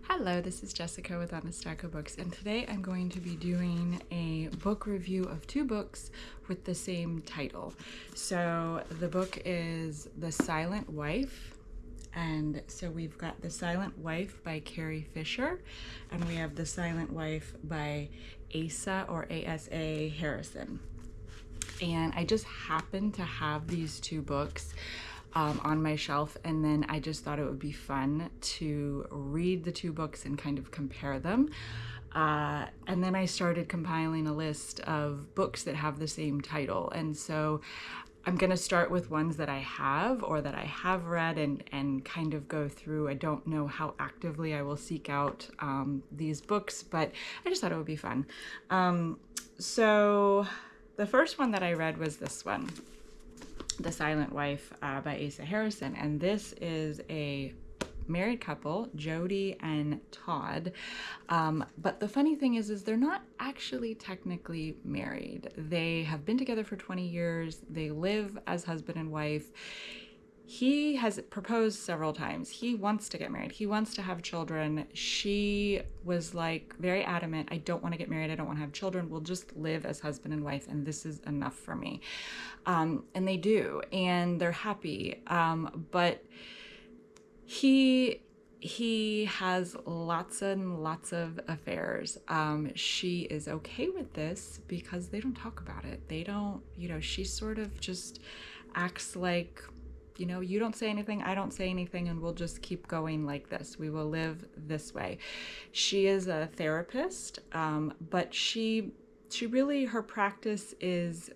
Hello, this is Jessica with On a Stack of Books, and today I'm going to be doing a book review of two books with the same title. So the book is The Silent Wife, and so we've got The Silent Wife by Kerry Fisher, and we have The Silent Wife by A.S.A. or A.S.A. Harrison. And I just happened to have these two books on my shelf, and then I just thought it would be fun to read the two books and kind of compare them. And then I started compiling a list of books that have the same title, and so I'm going to start with ones that I have or that I have read and kind of go through. I don't know how actively I will seek out these books, but I just thought it would be fun. So the first one that I read was this one, The Silent Wife by A.S.A. Harrison, and this is a married couple, Jody and Todd, but the funny thing is they're not actually technically married. They have been together for 20 years. They live as husband and wife. He has proposed several times. He wants to get married. He wants to have children. She was like very adamant, I don't want to get married. I don't want to have children. We'll just live as husband and wife, and this is enough for me. And they do, and they're happy. But he has lots and lots of affairs. She is okay with this because they don't talk about it. They don't, she sort of just acts like, you don't say anything, I don't say anything, and we'll just keep going like this. We will live this way. She is a therapist, but she really, her practice is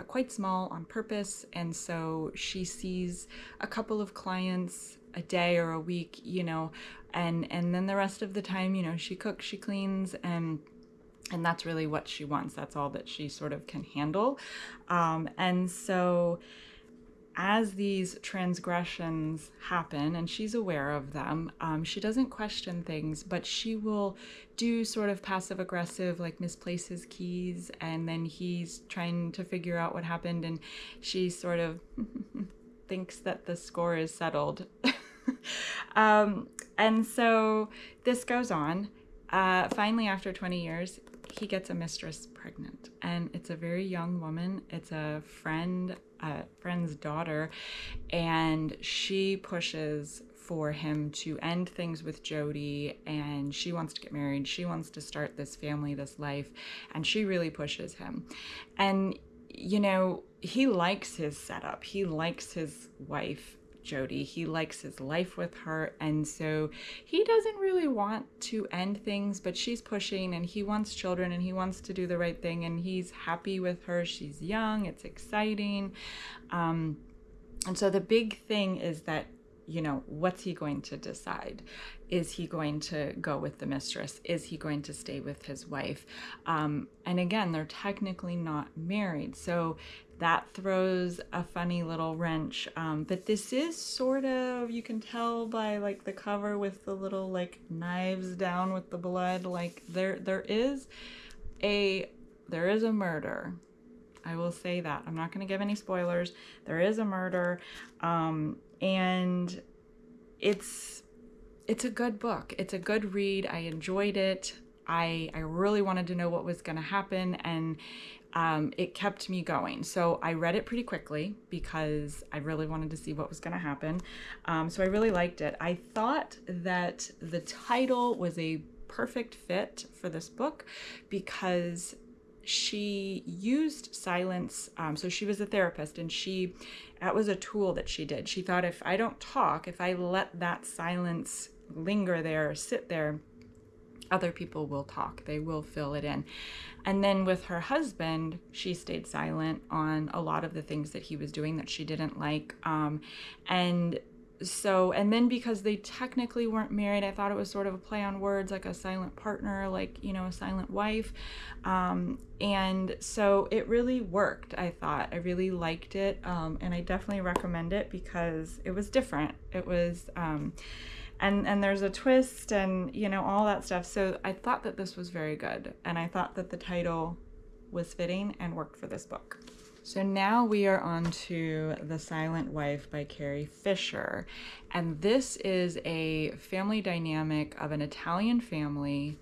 quite small on purpose, and so she sees a couple of clients a day or a week, and then the rest of the time, she cooks, she cleans, and that's really what she wants. That's all that she sort of can handle. And so as these transgressions happen, and she's aware of them, she doesn't question things, but she will do sort of passive aggressive, like misplace his keys, and then he's trying to figure out what happened, and she sort of thinks that the score is settled. And so this goes on. Finally, after 20 years, he gets a mistress pregnant, and it's a very young woman. It's a friend's daughter, and she pushes for him to end things with Jody, and she wants to get married. She wants to start this family, this life, and she really pushes him. And he likes his setup. He likes his wife, Jody. He likes his life with her, and so he doesn't really want to end things, but she's pushing, and he wants children, and he wants to do the right thing, and he's happy with her. She's young, it's exciting, and so the big thing is that what's he going to decide? Is he going to go with the mistress? Is he going to stay with his wife? And again, they're technically not married, so that throws a funny little wrench. But this is sort of, you can tell by like the cover with the little like knives down with the blood, like there is a murder. I will say that. I'm not going to give any spoilers. There is a murder, and it's a good book. It's a good read. I enjoyed it. I really wanted to know what was going to happen, and it kept me going. So I read it pretty quickly because I really wanted to see what was going to happen. So I really liked it. I thought that the title was a perfect fit for this book because she used silence. So she was a therapist, and that was a tool that she did. She thought, if I don't talk, if I let that silence linger there, sit there, other people will talk. They will fill it in. And then with her husband, she stayed silent on a lot of the things that he was doing that she didn't like. And then because they technically weren't married, I thought it was sort of a play on words, like a silent partner, like, a silent wife. And so it really worked, I thought. I really liked it. And I definitely recommend it because it was different. It was, and there's a twist and, all that stuff. So I thought that this was very good. And I thought that the title was fitting and worked for this book. So now we are on to The Silent Wife by Carrie Fisher. And this is a family dynamic of an Italian family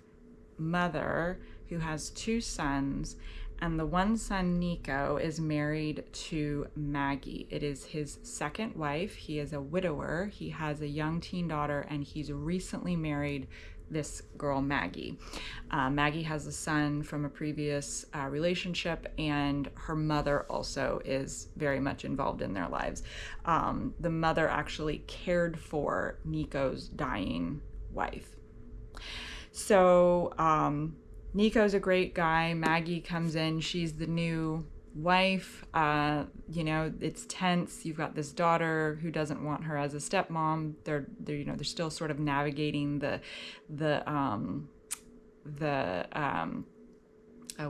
mother who has two sons. And the one son, Nico, is married to Maggie. It is his second wife. He is a widower. He has a young teen daughter, and he's recently married this girl, Maggie. Maggie has a son from a previous relationship, and her mother also is very much involved in their lives. The mother actually cared for Nico's dying wife. So Nico's a great guy. Maggie comes in. She's the new wife. It's tense. You've got this daughter who doesn't want her as a stepmom. They're still sort of navigating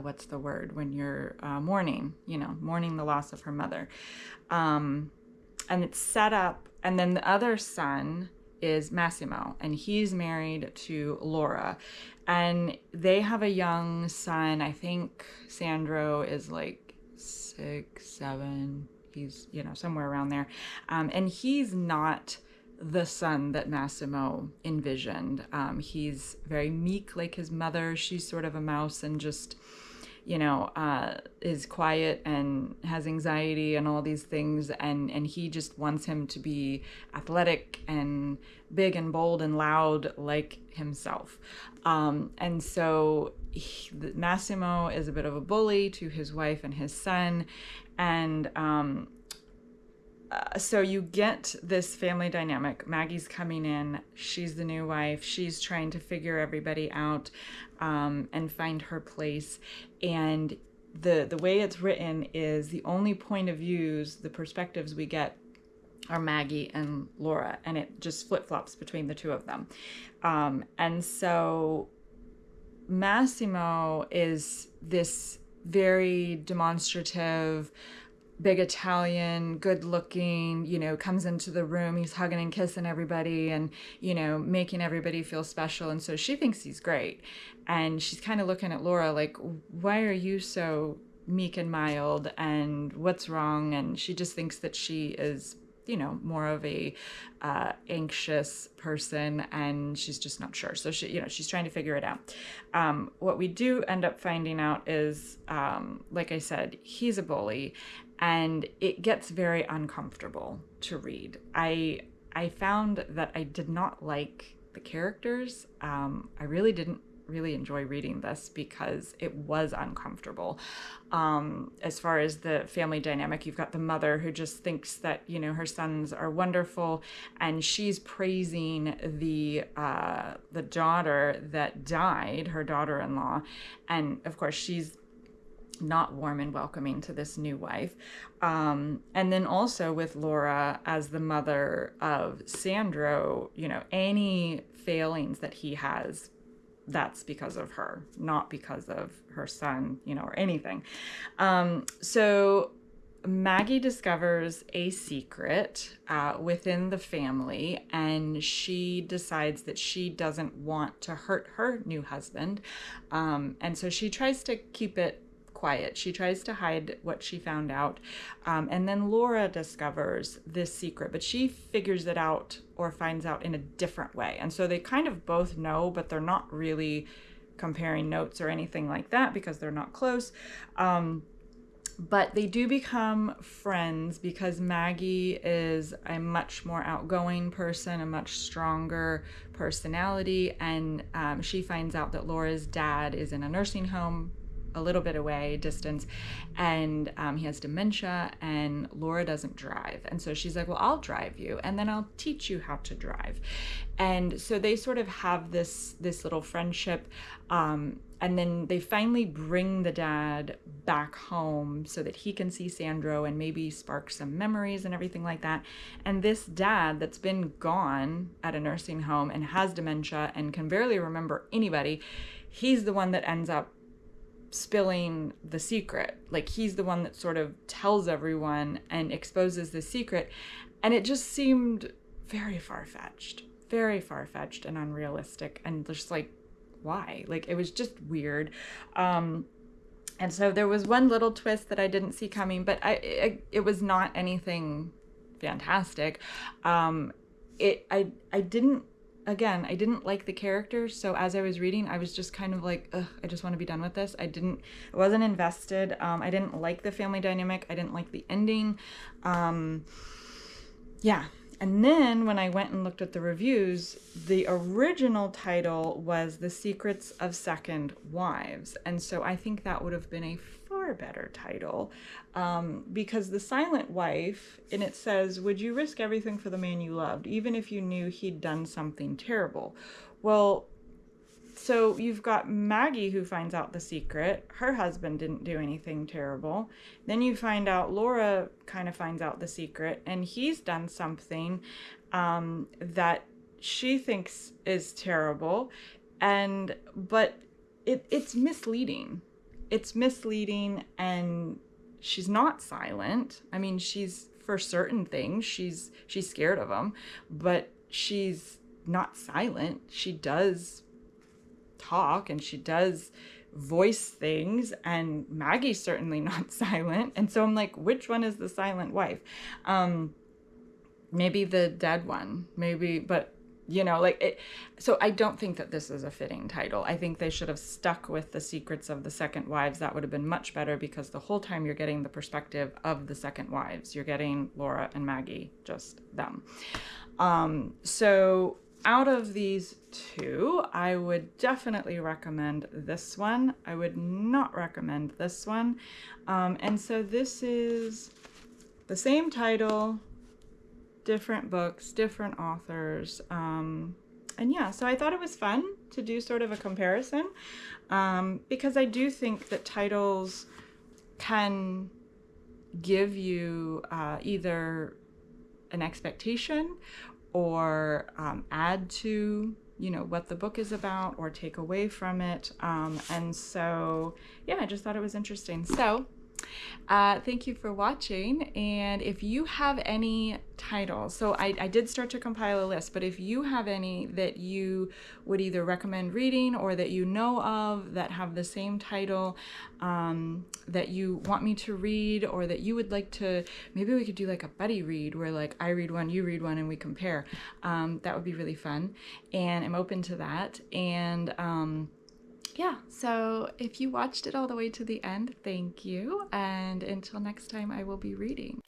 what's the word when you're mourning the loss of her mother. And it's set up. And then the other son is Massimo, and he's married to Laura, and they have a young son. I think Sandro is like 6, 7. He's somewhere around there, and he's not the son that Massimo envisioned. He's very meek like his mother. She's sort of a mouse and just is quiet and has anxiety and all these things, and he just wants him to be athletic and big and bold and loud like himself. And so Massimo is a bit of a bully to his wife and his son, and so you get this family dynamic. Maggie's coming in. She's the new wife. She's trying to figure everybody out and find her place. And the way it's written is the only point of views, the perspectives we get are Maggie and Laura. And it just flip-flops between the two of them. And so Massimo is this very demonstrative, big Italian, good looking, comes into the room, he's hugging and kissing everybody and, making everybody feel special. And so she thinks he's great. And she's kind of looking at Laura like, why are you so meek and mild, and what's wrong? And she just thinks that she is, more of a anxious person, and she's just not sure. So she's trying to figure it out. What we do end up finding out is, like I said, he's a bully, and it gets very uncomfortable to read. I found that I did not like the characters. I really didn't enjoy reading this because it was uncomfortable. As far as the family dynamic, you've got the mother who just thinks that, her sons are wonderful, and she's praising the daughter that died, her daughter-in-law. And of course, she's not warm and welcoming to this new wife. And then also with Laura as the mother of Sandro, any failings that he has, that's because of her, not because of her son, or anything. So Maggie discovers a secret within the family, and she decides that she doesn't want to hurt her new husband. And so she tries to keep it quiet. She tries to hide what she found out. And then Laura discovers this secret, but she figures it out or finds out in a different way. And so they kind of both know, but they're not really comparing notes or anything like that because they're not close. But they do become friends because Maggie is a much more outgoing person, a much stronger personality. And she finds out that Laura's dad is in a nursing home a little bit away, distance, and he has dementia, and Laura doesn't drive. And so she's like, well, I'll drive you, and then I'll teach you how to drive. And so they sort of have this little friendship, and then they finally bring the dad back home so that he can see Sandro and maybe spark some memories and everything like that. And this dad that's been gone at a nursing home and has dementia and can barely remember anybody, he's the one that ends up spilling the secret. Like, he's the one that sort of tells everyone and exposes the secret. And it just seemed very far-fetched and unrealistic, and just like, why? Like, it was just weird. And And so there was one little twist that I didn't see coming, but it was not anything fantastic. I didn't, again, I didn't like the characters. So as I was reading, I was just kind of like, ugh, I just want to be done with this. I wasn't invested. I didn't like the family dynamic. I didn't like the ending. Yeah. And then when I went and looked at the reviews, the original title was The Secrets of Second Wives. And so I think that would have been a far better title, because The Silent Wife, and it says, would you risk everything for the man you loved, even if you knew he'd done something terrible? Well, so you've got Maggie who finds out the secret. Her husband didn't do anything terrible. Then you find out Laura kind of finds out the secret, and he's done something that she thinks is terrible. But it's misleading. It's misleading, and she's not silent. I mean, she's, for certain things, she's scared of them, but she's not silent. She does talk and she does voice things, and Maggie's certainly not silent. And so I'm like, which one is the silent wife? Maybe the dead one, maybe, but like it. So I don't think that this is a fitting title. I think they should have stuck with The Secrets of the Second Wives. That would have been much better, because the whole time you're getting the perspective of the second wives. You're getting Laura and Maggie, just them. So out of these two, I would definitely recommend this one. I would not recommend this one. And so this is the same title, different books, different authors. And yeah, so I thought it was fun to do sort of a comparison, because I do think that titles can give you either an expectation, or add to what the book is about, or take away from it. And so yeah, I just thought it was interesting. So thank you for watching. And if you have any titles, so I did start to compile a list, but if you have any that you would either recommend reading, or that you know of that have the same title, that you want me to read, or that you would like to, maybe we could do like a buddy read where like I read one, you read one, and we compare. That would be really fun, and I'm open to that. And yeah, so if you watched it all the way to the end, thank you. And until next time, I will be reading.